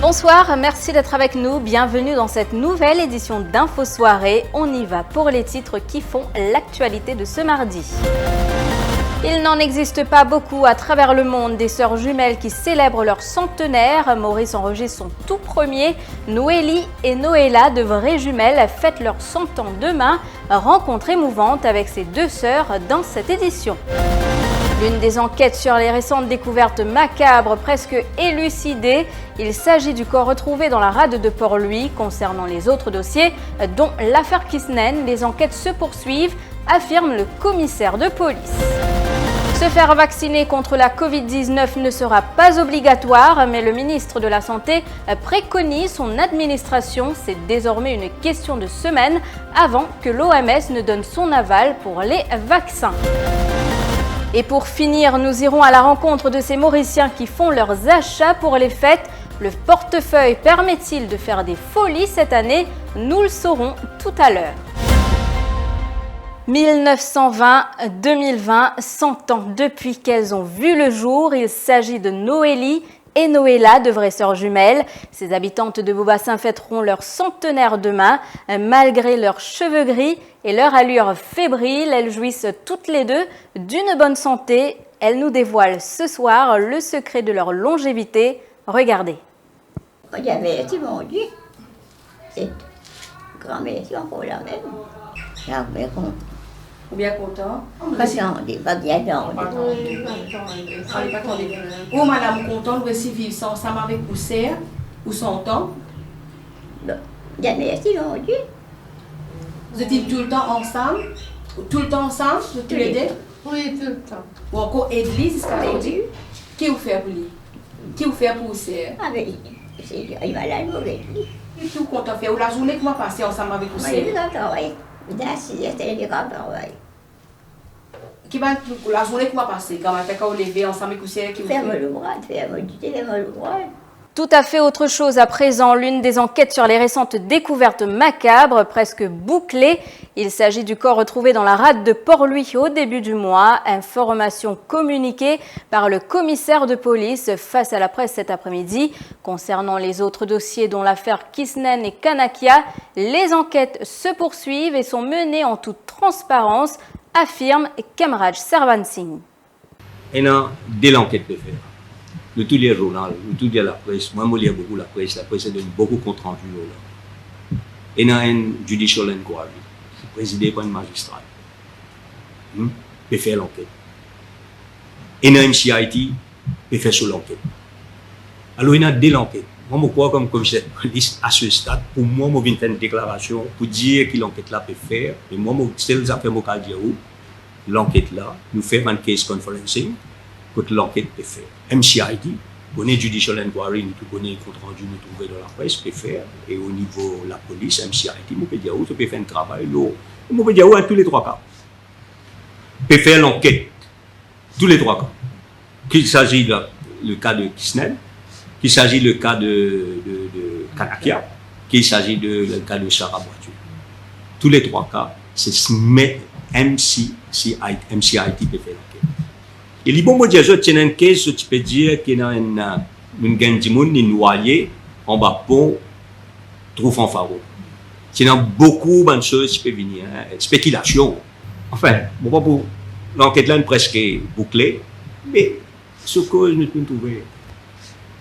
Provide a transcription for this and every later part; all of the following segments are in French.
Bonsoir, merci d'être avec nous. Bienvenue dans cette nouvelle édition d'Info Soirée. On y va pour les titres qui font l'actualité de ce mardi. Il n'en existe pas beaucoup à travers le monde des sœurs jumelles qui célèbrent leur centenaire. Maurice enregistre son tout premier. Noélie et Noëlla, de vraies jumelles, fêtent leurs 100 ans demain. Rencontre émouvante avec ces deux sœurs dans cette édition. L'une des enquêtes sur les récentes découvertes macabres presque élucidées. Il s'agit du corps retrouvé dans la rade de Port-Louis. Concernant les autres dossiers, dont l'affaire Kisnen, les enquêtes se poursuivent, affirme le commissaire de police. Se faire vacciner contre la Covid-19 ne sera pas obligatoire, mais le ministre de la Santé préconise son administration. C'est désormais une question de semaines avant que l'OMS ne donne son aval pour les vaccins. Et pour finir, nous irons à la rencontre de ces Mauriciens qui font leurs achats pour les fêtes. Le portefeuille permet-il de faire des folies cette année? Nous le saurons tout à l'heure. 1920-2020, 100 ans depuis qu'elles ont vu le jour. Il s'agit de Noélie et Noëlla, de vraies sœurs jumelles. Ces habitantes de Beaubassin fêteront leur centenaire demain. Malgré leurs cheveux gris et leur allure fébrile, elles jouissent toutes les deux d'une bonne santé. Elles nous dévoilent ce soir le secret de leur longévité. Regardez. Merci mon Dieu. C'est grand merci encore la même. J'avais content. Bien content. Attendez, pas bien attendez. Oh, madame, contente de aussi vivre ensemble avec vous, sœurs, ou son temps. Bien merci mon Dieu. Vous êtes tout le temps ensemble? Tout le temps ensemble, tous les deux? Oui, tout le temps. Ou encore église, c'est ce qu'on dit? Qui vous fait pour lui? Qui vous fait pour vous, sœurs? Ah, mais il va la nourrir. Et tout content de faire. Ou la journée comment passer ensemble avec vous, Moi, sœurs? je vais travailler. J'étais du travail. Qui va la journée comment passer? Quand on va lever ensemble avec vous, sœurs, qui vous Ferme fait? le bras, ferme le bras. Tout à fait autre chose à présent, l'une des enquêtes sur les récentes découvertes macabres, presque bouclée. Il s'agit du corps retrouvé dans la rade de Port-Louis au début du mois. Information communiquée par le commissaire de police face à la presse cet après-midi. Concernant les autres dossiers dont l'affaire Kisnen et Kanakia, les enquêtes se poursuivent et sont menées en toute transparence, affirme Kemraj Servan-Singh. Il y a dès l'enquête de faire. De tous les journaux, de toute la presse, moi je lis beaucoup la presse donne beaucoup de compte rendu. Il y a un judicial inquiry, présidé par un magistrat, peut faire l'enquête. Il y a un MCIT, peut faire sur l'enquête. Alors il y a dès l'enquête. Moi je crois comme commissaire de police à ce stade, pour moi je viens faire une déclaration pour dire que l'enquête là peut faire. Et moi c'est les affaires que je dire l'enquête là, nous faisons un case conferencing. Que l'enquête peut faire. MCIT, on est judicial inquiry, nous connaissons les comptes rendus, nous trouvons dans la presse, peut faire. Et au niveau de la police, MCIT, on peut dire, tu peux faire un travail lourd. On peut dire, à tous les trois cas. Peut faire l'enquête, tous les trois cas. Qu'il s'agit le cas de Kisnen, qu'il s'agit le cas de Kanakia, qu'il s'agit le cas de Sarah Boitu. Tous les trois cas, c'est MCIT peut faire l'enquête. Et les bons mots de Dieu tiennent un case, tu peux dire qu'il y a une gang de monde noyé en bas pont, trop fanfaro. Il y a beaucoup de choses qui peuvent venir, spéculation. Enfin, bon, pour l'enquête là est presque bouclée, mais ce que nous pouvons trouver,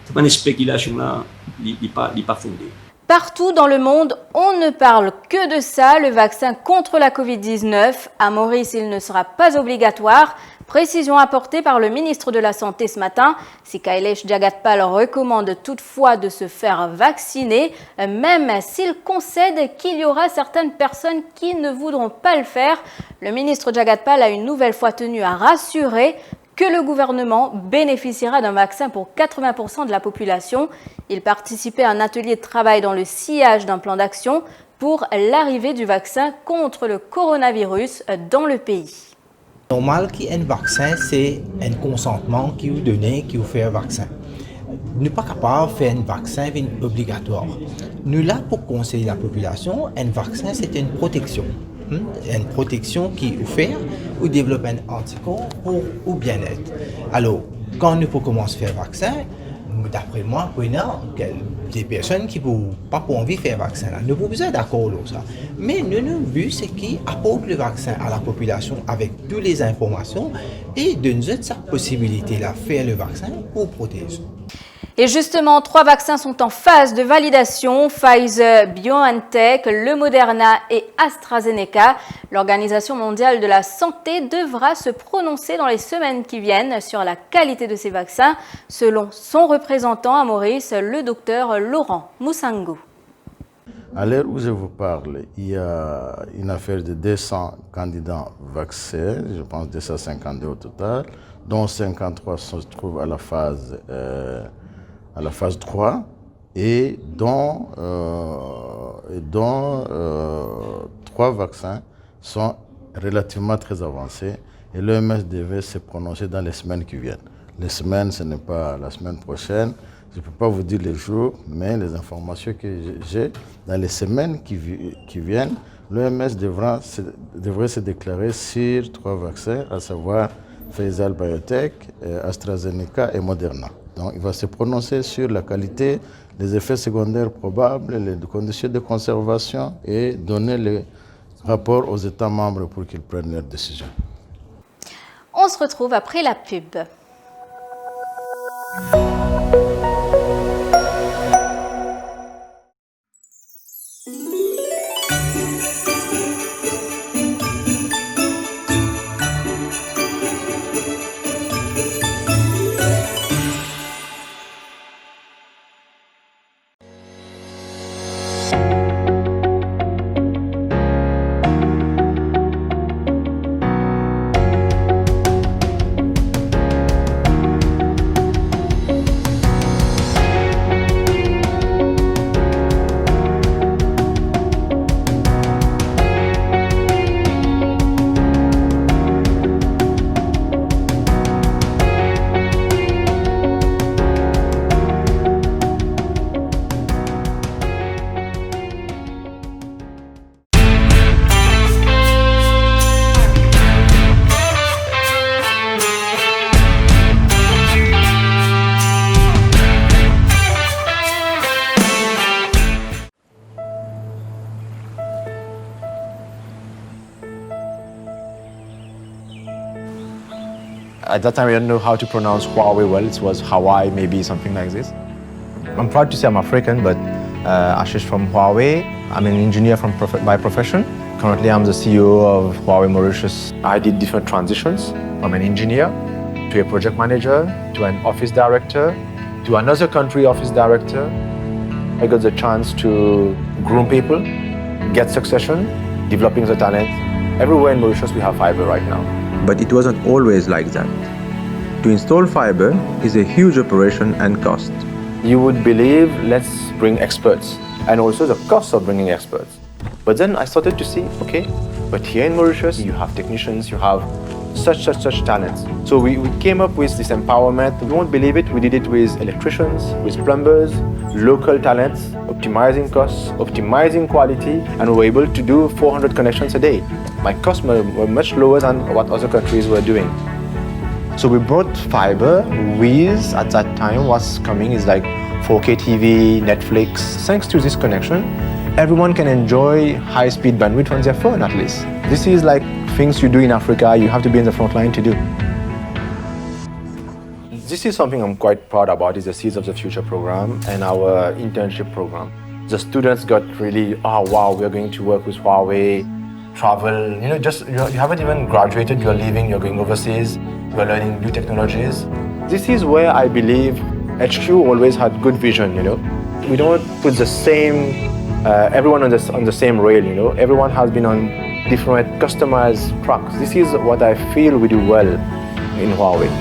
c'est pas une spéculation là, il n'est pas fondée. Partout dans le monde, on ne parle que de ça, le vaccin contre la Covid-19. À Maurice, il ne sera pas obligatoire. Précision apportée par le ministre de la Santé ce matin. Si Kailesh Jagatpal recommande toutefois de se faire vacciner, même s'il concède qu'il y aura certaines personnes qui ne voudront pas le faire. Le ministre Jagatpal a une nouvelle fois tenu à rassurer que le gouvernement bénéficiera d'un vaccin pour 80% de la population. Il participait à un atelier de travail dans le sillage d'un plan d'action pour l'arrivée du vaccin contre le coronavirus dans le pays. Normal qu'un vaccin, c'est un consentement qui vous donne, qui vous fait un vaccin. Nous ne sommes pas capables de faire un vaccin obligatoire. Nous là pour conseiller la population, un vaccin c'est une protection. Une protection qui vous fait ou développer un anticorps pour ou bien-être. Alors, quand nous commençons à faire le vaccin, d'après moi, des personnes qui n'ont pas envie de faire vaccin, là, ne sont pas d'accord avec ça. Mais notre but, c'est qu'ils apportent le vaccin à la population avec toutes les informations et donnent cette possibilité de faire le vaccin pour protéger. Et justement, 3 vaccins sont en phase de validation, Pfizer, BioNTech, le Moderna et AstraZeneca. L'Organisation mondiale de la santé devra se prononcer dans les semaines qui viennent sur la qualité de ces vaccins, selon son représentant à Maurice, le docteur Laurent Moussango. À l'heure où je vous parle, il y a une affaire de 200 candidats vaccinés, je pense 252 au total, dont 53 se trouvent à la phase 3 et dont 3 vaccins sont relativement très avancés et l'OMS devait se prononcer dans les semaines qui viennent. Les semaines, ce n'est pas la semaine prochaine, je ne peux pas vous dire les jours, mais les informations que j'ai, dans les semaines qui viennent, l'OMS devrait se déclarer sur 3 vaccins, à savoir Pfizer, BioNTech, AstraZeneca et Moderna. Donc, il va se prononcer sur la qualité, les effets secondaires probables, les conditions de conservation et donner les rapports aux États membres pour qu'ils prennent leurs décisions. On se retrouve après la pub. At that time, I didn't know how to pronounce Huawei well. It was Hawaii, maybe something like this. I'm proud to say I'm African, but Ashish from Huawei. I'm an engineer by profession. Currently, I'm the CEO of Huawei Mauritius. I did different transitions from an engineer to a project manager, to an office director, to another country office director. I got the chance to groom people, get succession, developing the talent. Everywhere in Mauritius, we have fiber right now. But it wasn't always like that. To install fiber is a huge operation and cost. You would believe, let's bring experts, and also the cost of bringing experts. But then I started to see, okay, but here in Mauritius, you have technicians, you have such talents. So we came up with this empowerment. You won't believe it, we did it with electricians, with plumbers, local talents, optimizing costs, optimizing quality, and we were able to do 400 connections a day. My costs were much lower than what other countries were doing. So we brought fiber with, at that time, what's coming is like 4K TV, Netflix. Thanks to this connection, everyone can enjoy high-speed bandwidth on their phone at least. This is like things you do in Africa, you have to be in the front line to do. This is something I'm quite proud about, is the Seeds of the Future program and our internship program. The students got really, oh wow, we're going to work with Huawei, travel, you haven't even graduated, you're leaving, you're going overseas, you're learning new technologies. This is where I believe HQ always had good vision, We don't put the same, everyone on the same rail, Everyone has been on different customized tracks. This is what I feel we do well in Huawei.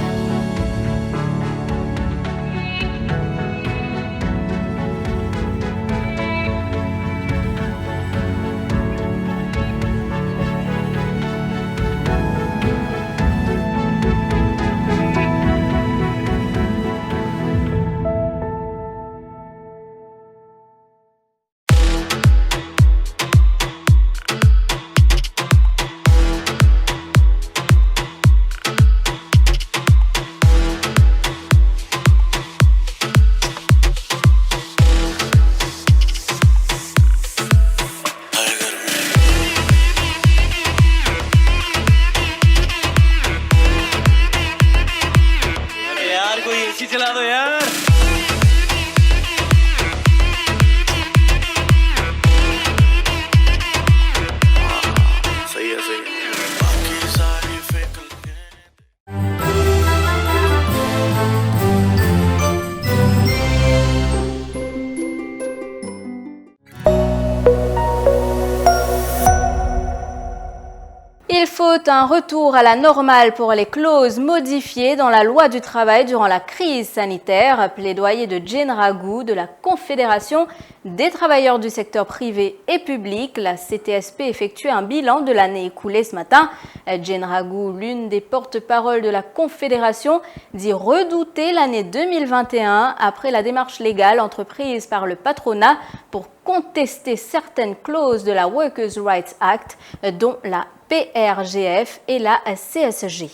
Il faut un retour à la normale pour les clauses modifiées dans la loi du travail durant la crise sanitaire. Plaidoyer de Jane Ragou de la Confédération des travailleurs du secteur privé et public. La CTSP effectue un bilan de l'année écoulée ce matin. Jane Ragou, l'une des porte-paroles de la Confédération, dit redouter l'année 2021 après la démarche légale entreprise par le patronat pour contester certaines clauses de la Workers' Rights Act, dont la PRGF et la CSG.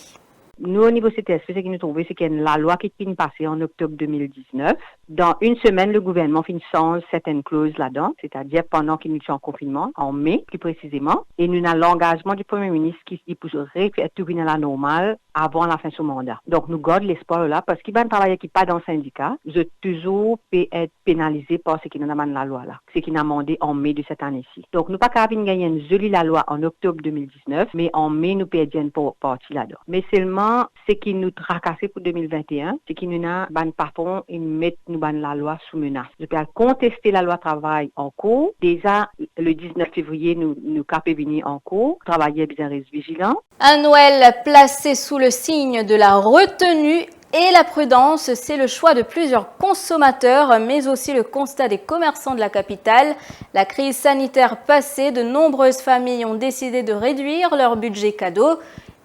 Nous, au niveau CTSP, ce qui nous trouvait, c'est qu'il y a la loi qui finit passer en octobre 2019. Dans une semaine, le gouvernement finit change certaines clauses là-dedans, c'est-à-dire pendant qu'il nous sommes en confinement, en mai plus précisément. Et nous avons l'engagement du Premier ministre qui se dit pour retourner à la normale avant la fin de son mandat. Donc, nous gardons l'espoir là parce qu'il va travailler qui pas dans le syndicat, je toujours peut être pénalisé par ce qui nous amène la loi là, ce qui nous a demandé en mai de cette année-ci. Donc, nous pas capable de gagner une jolie la loi en octobre 2019, mais en mai, nous perdons une partie là-dedans. Mais seulement, ce qui nous tracassait pour 2021, c'est qu'il nous a, patron, ils mettent nous la loi sous menace. Je peux contester la loi travail en cours. Déjà, le 19 février, nous capons venir en cours. Travailler bien vigilant. Un Noël placé sous le signe de la retenue et la prudence, c'est le choix de plusieurs consommateurs, mais aussi le constat des commerçants de la capitale. La crise sanitaire passée, de nombreuses familles ont décidé de réduire leur budget cadeau.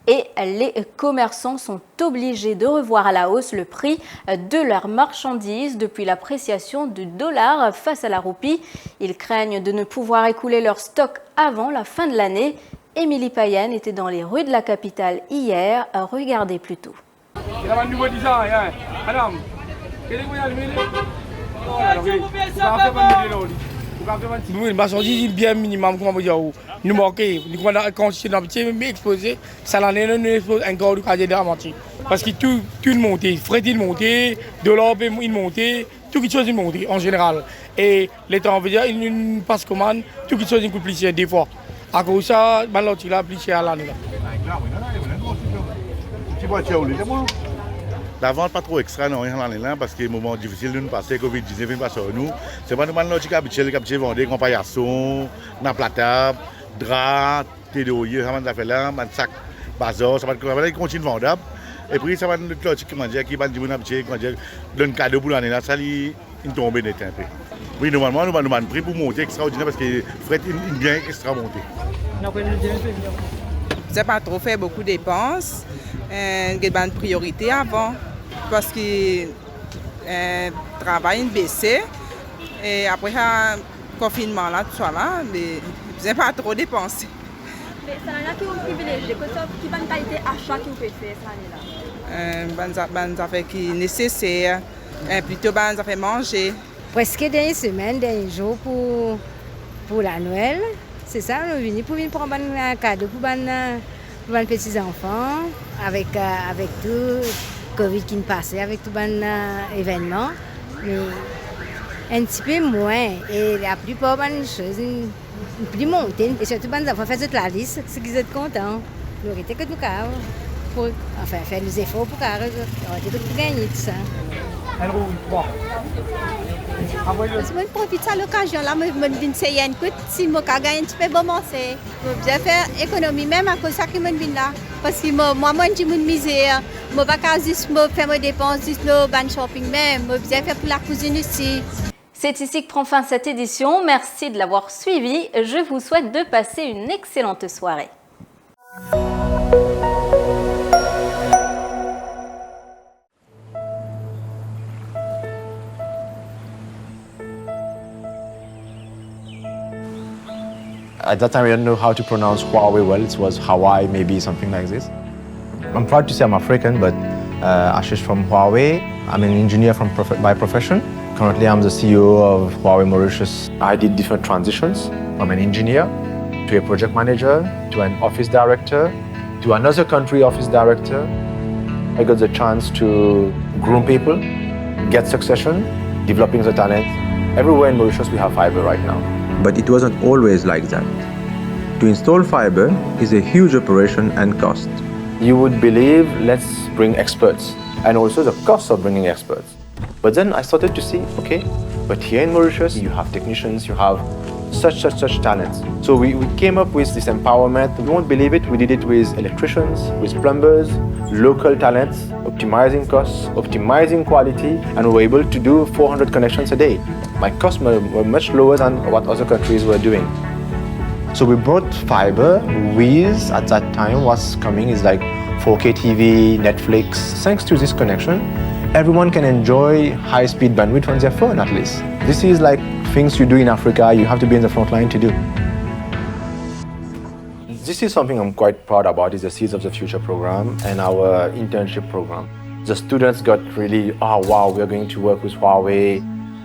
Et les commerçants sont obligés de revoir à la hausse le prix de leurs marchandises depuis l'appréciation du dollar face à la roupie. Ils craignent de ne pouvoir écouler leur stock avant la fin de l'année. Émilie Payen était dans les rues de la capitale hier. Regardez plutôt. Nous, les marchandises, bien minimum, comment dire, nous manquons, nous avons continué dans le petit, mais exposé, ça l'année, nous exposons encore du cadre de la moitié. Parce que tout monte, frais il monte, dollar il monte, tout quelque chose il monte en général. Et les temps, on veut dire, il passe commande, tout quelque chose il coûte plus cher des fois. À cause de ça, l'autre, il a plus cher à l'année. La vente pas trop extra non rien là parce que le moment difficile nous passer Covid-19 vient passer nous c'est pas nous qui habituel vendre compagnon na plata drap tédoyer ça va faire là un sac bazar ça va continuer vendable et puis ça va nous qui manger qui va dire habitué donne cadeau pour l'année là ça il tombe net un peu. Oui normalement nous demande prix pour monter extraordinaire parce que frais il bien extra monter. C'est pas trop fait beaucoup de dépenses. Il y a une priorité avant parce que le travail est baissé et après le confinement là, tout ça là, je n'ai pas trop dépensé. Mais ça n'a qui vous privilégié, qui va une qualité achat qui vous peut faire ça là? Des affaires qui sont nécessaires, plutôt des affaires manger. Presque des semaines, des jours pour la Noël, c'est ça, nous venons pour prendre un cadeau pour les petits enfants, avec tout Covid qui nous passait, avec tout événement, mais un petit peu moins. Et la plupart des choses, plus montées. Et surtout, les enfants font toute la liste, c'est qu'ils sont contents. Nous arrêtons que nous pour faire les efforts pour gagner tout ça. Je profite de l'occasion là, je me dis que c'est un coup, si je gagne un petit peu bon c'est. Je vais faire économie même à cause de ça que je viens là. Parce que moi, je suis misère. Je ne vais pas juste faire mes dépenses, juste le shopping même. Je vais faire pour la cuisine aussi. C'est ici que prend fin cette édition. Merci de l'avoir suivi. Je vous souhaite de passer une excellente soirée. At that time, I didn't know how to pronounce Huawei well. It was Hawaii, maybe something like this. I'm proud to say I'm African, but Ashish from Huawei. I'm an engineer by profession. Currently, I'm the CEO of Huawei Mauritius. I did different transitions from an engineer to a project manager, to an office director, to another country office director. I got the chance to groom people, get succession, developing the talent. Everywhere in Mauritius, we have fiber right now. But it wasn't always like that. To install fiber is a huge operation and cost. You would believe, let's bring experts, and also the cost of bringing experts. But then I started to see, okay, but here in Mauritius, you have technicians, you have such talents. So we came up with this empowerment. You won't believe it, we did it with electricians, with plumbers, local talents, optimizing costs, optimizing quality, and we were able to do 400 connections a day. My costs were much lower than what other countries were doing. So we brought fiber. Wiz at that time was coming, is like 4K TV, Netflix. Thanks to this connection, everyone can enjoy high-speed bandwidth on their phone at least. This is like things you do in Africa, you have to be in the front line to do. This is something I'm quite proud about, is the Seeds of the Future program and our internship program. The students got really, oh wow, we're going to work with Huawei,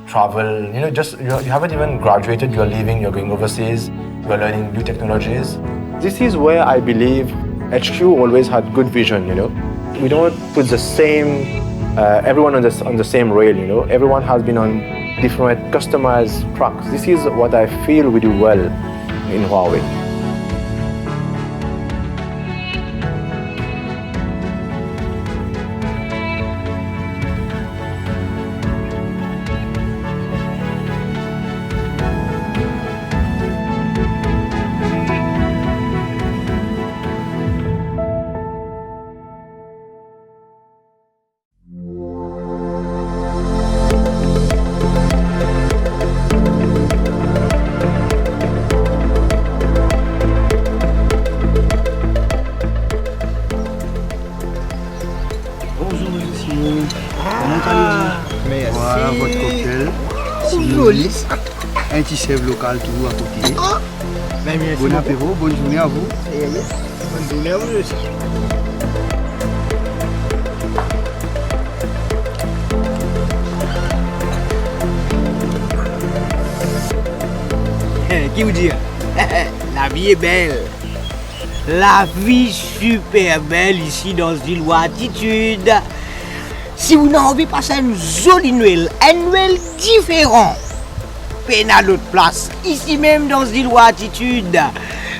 travel, you haven't even graduated, you're leaving, you're going overseas, you're learning new technologies. This is where I believe HQ always had good vision, We don't put the same, everyone on the same rail, Everyone has been on different customized tracks. This is what I feel we do well in Huawei. Voilà votre cocktail. Joli. Un petit chef local tout à côté. Bon apéro, bonne journée à vous. Bonne journée à vous aussi. Qui vous dit? La vie est belle. La vie super belle ici dans l'île Attitude. Si vous n'avez envie de passer une jolie Noël, un Noël différent, venez à l'autre place, ici même dans l'île Attitude.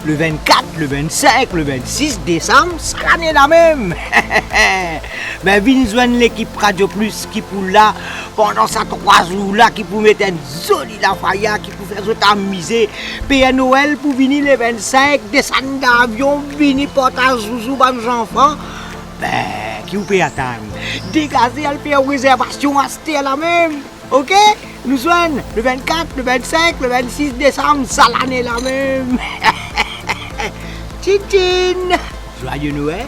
Le 24, le 25, le 26 décembre, c'est l'année la même. Ben, venez joindre l'équipe Radio Plus qui pour là, pendant ces 3 jours là, qui pour mettre une jolie lafaya, qui pour faire autant amuser. Payer Noël pour venir le 25, descendre d'avion, venir porter un zouzou aux enfants. Ben, qui vous peut attendre? Dégagez à le faire réservation à cette la même. Ok? Nous joignons le 24, le 25, le 26 décembre, ça l'année la même. Tchitchine! Joyeux Noël!